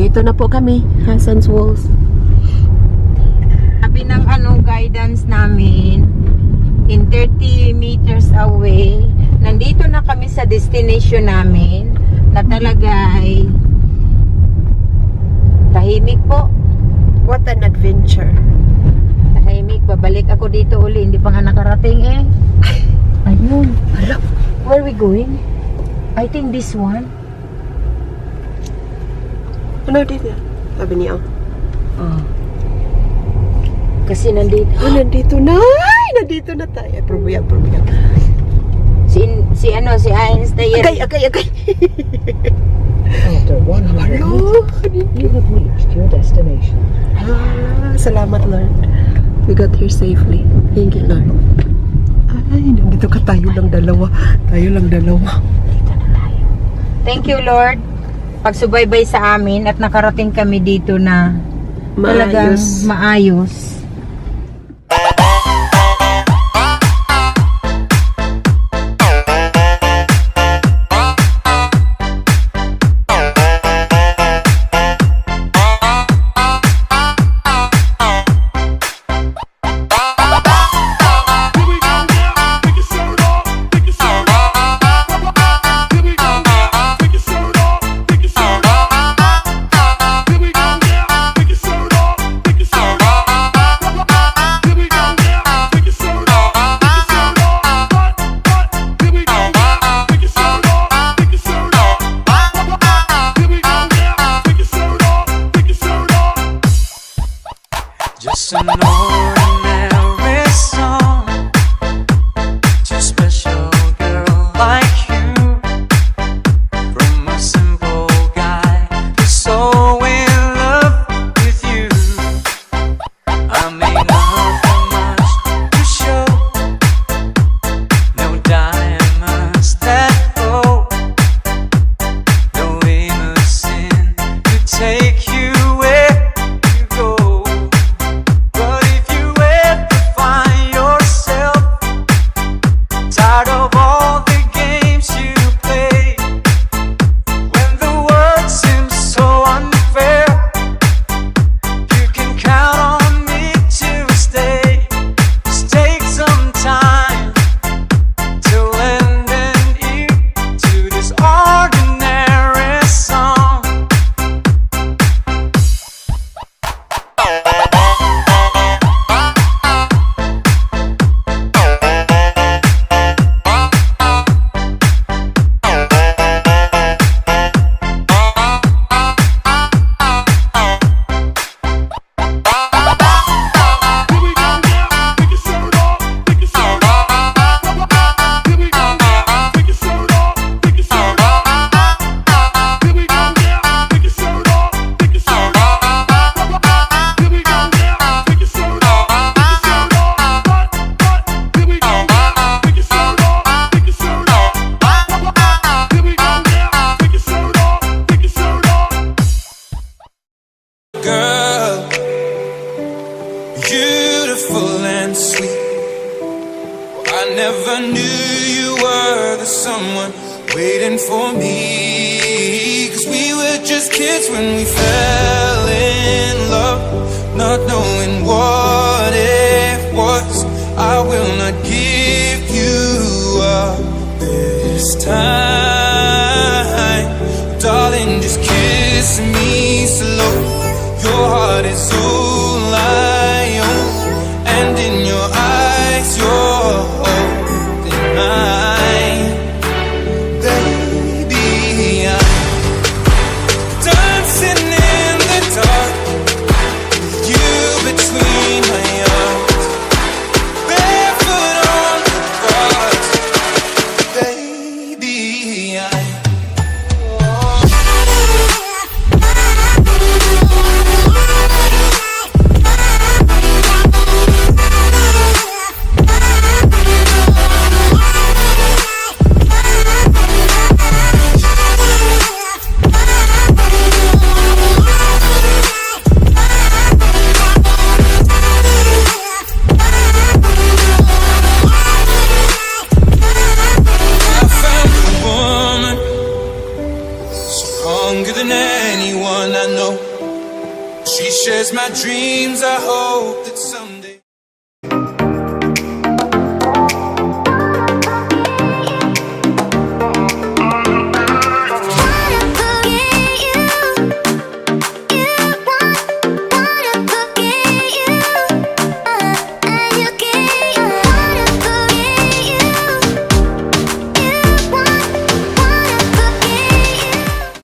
Dito na po kami, Hassan's Walls. Sabi ng guidance namin, in 30 meters away, nandito na kami sa destination namin, na talaga ay tahimik po. What an adventure. Tahimik, babalik ako dito uli, hindi pa nga nakarating eh. Ayun. Hala. Where are we going? I think this one. Ano dito? Sabi niya. Oh. Kasi nandito. Oh, nandito na. Ay, nandito na tayo. Probuyag. Si Einstein. Agay. After 100 Hello. meters, you have reached your destination. Salamat, Lord. We got here safely. Thank you, Lord. Ay, nandito ka. Tayo lang dalawa. Thank you, Lord. Pagsubaybay sa amin at nakarating kami dito na talagang maayos. Just an ordinary song to a special girl like you. From a simple guy who's so in love with you. I may not have much to show, no diamonds that glow, no limousine to take you where you go. But if you beautiful and sweet. I never knew you were the someone waiting for me. 'Cause we were just kids when we fell in love, not knowing what it was. I will not give you up this time, darling, just kiss me slow. Your heart is all I own, and in your eyes you're holding mine. Baby, I'm dancing in the dark, you between my arms, barefoot on the grass. Baby, I'm stronger than anyone I know. She shares my dreams. I hope that someday